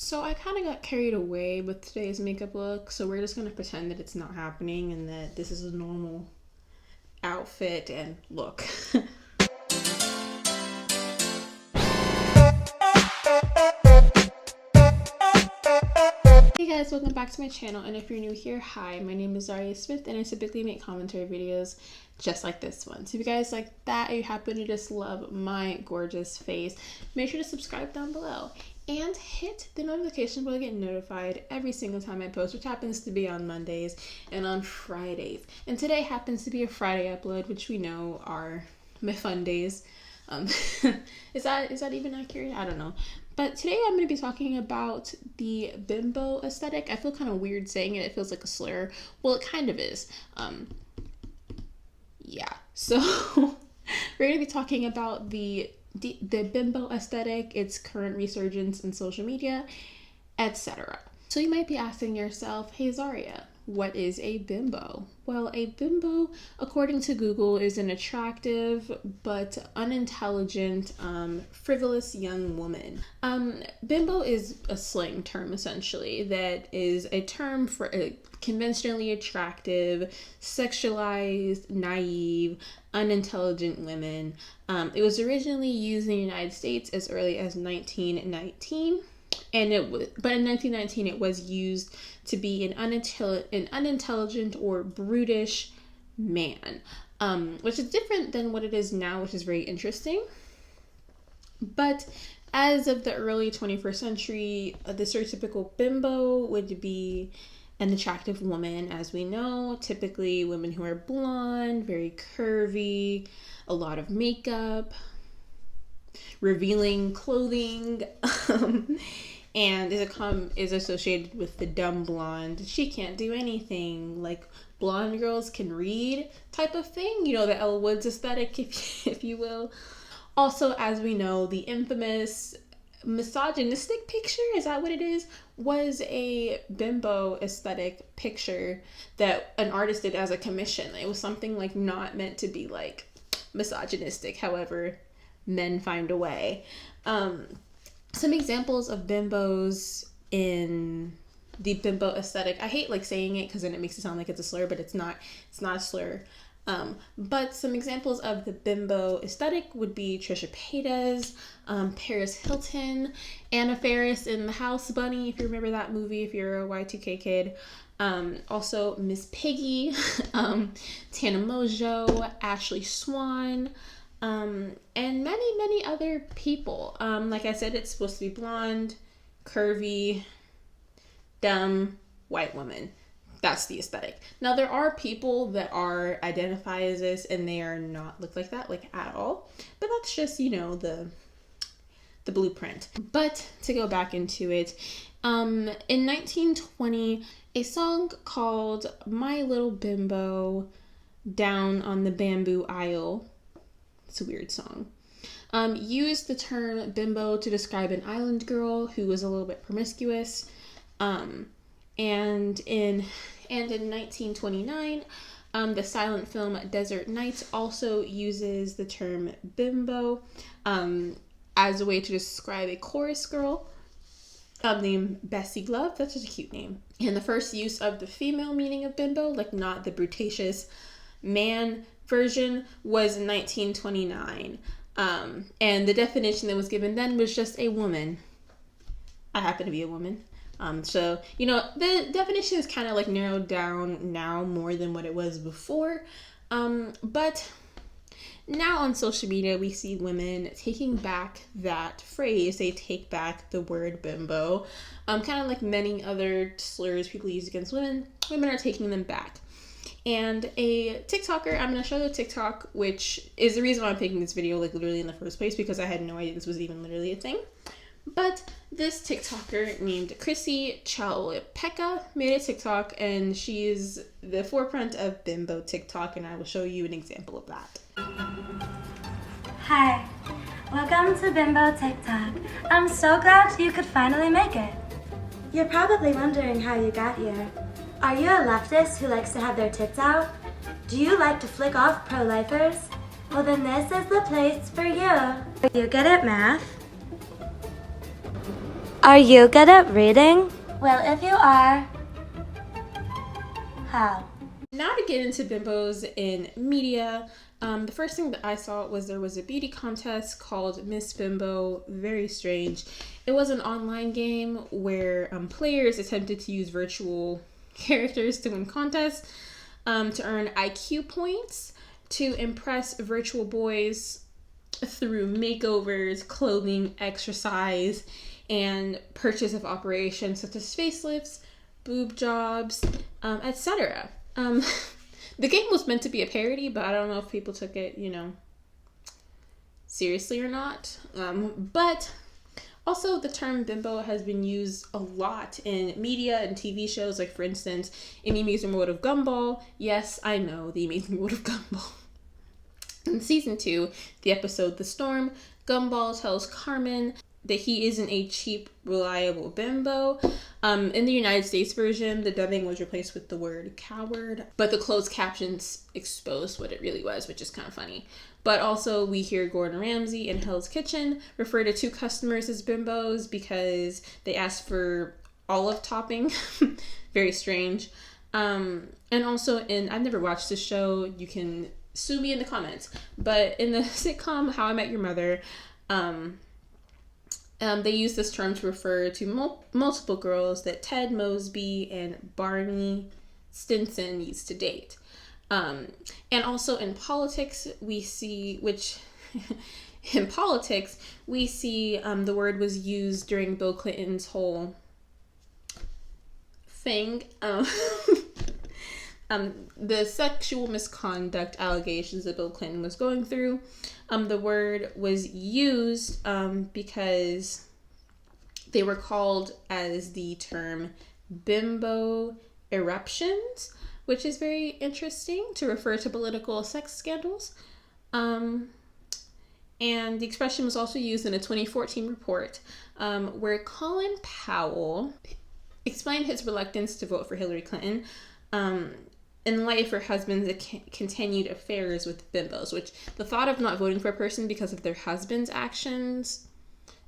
So I kind of got carried away with today's makeup look, so we're just going to pretend that it's not happening and that this is a normal outfit and look. Hey guys, welcome back to my channel, and if you're new here, hi, my name is Zhariya Smith and I typically make commentary videos just like this one. So if you guys like that, or you happen to just love my gorgeous face, make sure to subscribe down below and hit the notification bell to get notified every single time I post, which happens to be on Mondays and on Fridays. And today happens to be a Friday upload, which we know are my fun days. Is that even accurate? I don't know. But today I'm going to be talking about the bimbo aesthetic. I feel kind of weird saying it. It feels like a slur. Well, it kind of is. Yeah. So we're going to be talking about the bimbo aesthetic, its current resurgence in social media, etc. So you might be asking yourself, hey Zhariya, what is a bimbo? Well, a bimbo, according to Google, is an attractive but unintelligent, frivolous young woman. Bimbo is a slang term, essentially, that is a term for a conventionally attractive, sexualized, naive, unintelligent women. It was originally used in the United States as early as 1919. But in 1919 it was used to be an unintelligent or brutish man, which is different than what it is now, which is very interesting. But as of the early 21st century, the stereotypical bimbo would be an attractive woman, as we know, typically women who are blonde, very curvy, a lot of makeup, revealing clothing, and is associated with the dumb blonde. She can't do anything, like blonde girls can read type of thing, you know, the Elle Woods aesthetic, if you will. Also, as we know, the infamous misogynistic picture, is that what it is, was a bimbo aesthetic picture that an artist did as a commission. It was something like not meant to be like misogynistic, however men find a way. Some examples of bimbos in the bimbo aesthetic. I hate like saying it because then it makes it sound like it's a slur, but it's not a slur. But some examples of the bimbo aesthetic would be Trisha Paytas, Paris Hilton, Anna Faris in The House Bunny, if you remember that movie, if you're a Y2K kid. Also Miss Piggy, Tana Mongeau, Ashley Swan, and many other people. Like I said, it's supposed to be blonde, curvy, dumb, white woman. That's the aesthetic. Now there are people that are identify as this and they are not look like that, like at all. But that's just, you know, the blueprint. But to go back into it, in 1920, a song called My Little Bimbo Down on the Bamboo Isle, it's a weird song, used the term bimbo to describe an island girl who was a little bit promiscuous. And in 1929, the silent film Desert Nights also uses the term bimbo as a way to describe a chorus girl named Bessie Glove. That's just a cute name. And the first use of the female meaning of bimbo, like not the brutacious man version, was in 1929. And the definition that was given then was just a woman. I happen to be a woman. So, you know, the definition is kind of like narrowed down now more than what it was before. But now on social media, we see women taking back that phrase. They take back the word bimbo. Kind of like many other slurs people use against women. Women are taking them back. And a TikToker, I'm going to show you a TikTok, which is the reason why I'm making this video, like literally in the first place, because I had no idea this was even literally a thing. But this TikToker named Chrissy Chalipeka made a TikTok, and she is the forefront of bimbo TikTok, and I will show you an example of that. Hi, welcome to Bimbo TikTok. I'm so glad you could finally make it. You're probably wondering how you got here. Are you a leftist who likes to have their tits out? Do you like to flick off pro-lifers? Well then this is the place for you. You good at math? Are you good at reading? Well, if you are, how? Now to get into bimbos in media, the first thing that I saw was there was a beauty contest called Miss Bimbo. Very strange. It was an online game where players attempted to use virtual characters to win contests to earn IQ points to impress virtual boys through makeovers, clothing, exercise, and purchase of operations such as facelifts, boob jobs, etc. The game was meant to be a parody, but I don't know if people took it, seriously or not. But also the term bimbo has been used a lot in media and TV shows, like for instance, in The Amazing World of Gumball. Yes, I know, The Amazing World of Gumball. In season 2, the episode The Storm, Gumball tells Carmen that he isn't a cheap, reliable bimbo. In the United States version, the dubbing was replaced with the word coward, but the closed captions exposed what it really was, which is kind of funny. But also we hear Gordon Ramsay in Hell's Kitchen refer to 2 customers as bimbos because they asked for olive topping. Very strange. And also I've never watched this show, you can sue me in the comments, but in the sitcom How I Met Your Mother, they use this term to refer to multiple girls that Ted Mosby and Barney Stinson used to date. And also in politics, we see, the word was used during Bill Clinton's whole thing. The sexual misconduct allegations that Bill Clinton was going through. The word was used because they were called as the term bimbo eruptions, which is very interesting to refer to political sex scandals. And the expression was also used in a 2014 report where Colin Powell explained his reluctance to vote for Hillary Clinton in light of her husband's continued affairs with bimbos, which the thought of not voting for a person because of their husband's actions,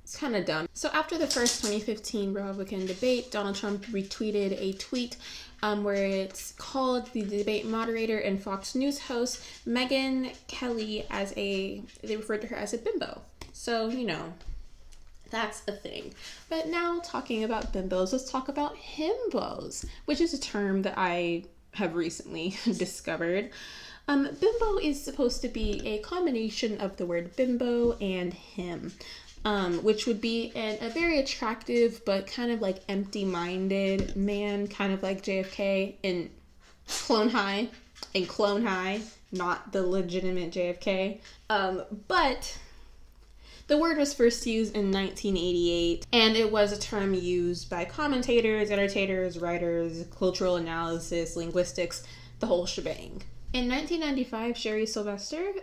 it's kind of dumb. So after the first 2015 Republican debate, Donald Trump retweeted a tweet where it's called the debate moderator and Fox News host Megyn Kelly they referred to her as a bimbo. So, that's a thing. But now talking about bimbos, let's talk about himbos, which is a term that I have recently discovered. Bimbo is supposed to be a combination of the word bimbo and him, which would be a very attractive but kind of like empty-minded man, kind of like JFK in Clone High, not the legitimate JFK. But the word was first used in 1988, and it was a term used by commentators, entertainers, writers, cultural analysis, linguistics, the whole shebang. In 1995, Sherry Sylvester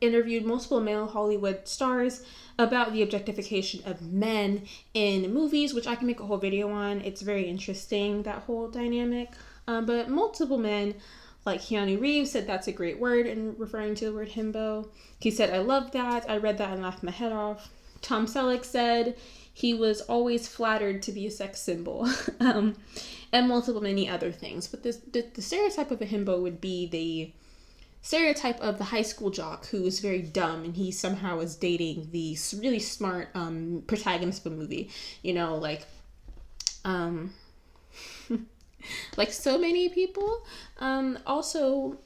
interviewed multiple male Hollywood stars about the objectification of men in movies, which I can make a whole video on. It's very interesting, that whole dynamic. But multiple men, like Keanu Reeves, said that's a great word in referring to the word himbo. He said, "I love that. I read that and laughed my head off." Tom Selleck said he was always flattered to be a sex symbol. And multiple many other things. But the stereotype of a himbo would be the stereotype of the high school jock who is very dumb and he somehow is dating the really smart protagonist of a movie. Like so many people. Also,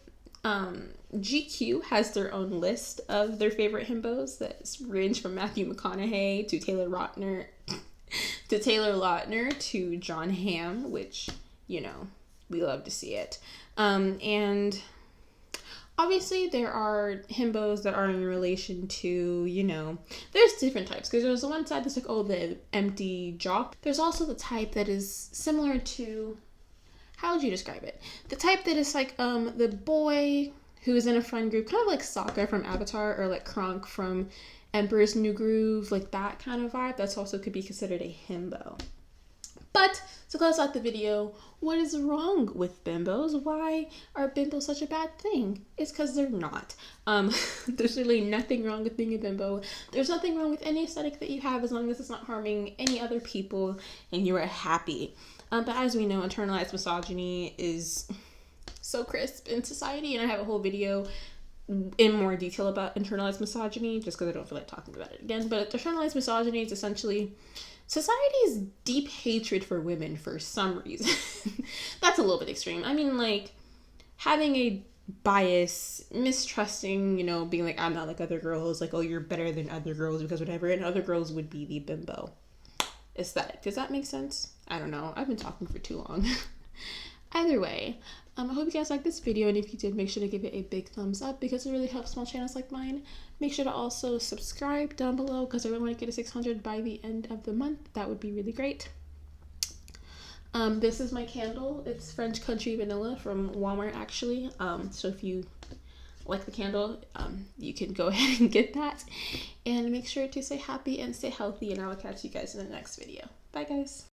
GQ has their own list of their favorite himbos that range from Matthew McConaughey to Taylor Lautner to John Hamm, which, we love to see it. And obviously there are himbos that are in relation to, there's different types. Because there's the one side that's like, the empty jock. There's also the type that is similar to, how would you describe it? The type that is like the boy who is in a friend group, kind of like Sokka from Avatar, or like Kronk from Emperor's New Groove, like that kind of vibe. That's also could be considered a himbo. But So close out the video, what is wrong with bimbos? Why are bimbos such a bad thing? It's because they're not. There's really nothing wrong with being a bimbo. There's nothing wrong with any aesthetic that you have as long as it's not harming any other people and you are happy. But as we know, internalized misogyny is so crisp in society, and I have a whole video in more detail about internalized misogyny just because I don't feel like talking about it again. But internalized misogyny is essentially society's deep hatred for women for some reason. That's a little bit extreme. I mean, like, having a bias, mistrusting, you know, being like, I'm not like other girls, like, oh, you're better than other girls because whatever, and other girls would be the bimbo aesthetic. Does that make sense? I don't know. I've been talking for too long. Either way, I hope you guys liked this video, and if you did, make sure to give it a big thumbs up because it really helps small channels like mine. Make sure to also subscribe down below because I really want to get to 600 by the end of the month. That would be really great. This is my candle. It's French Country Vanilla from Walmart, actually. So if you like the candle, you can go ahead and get that. And make sure to stay happy and stay healthy, and I will catch you guys in the next video. Bye, guys.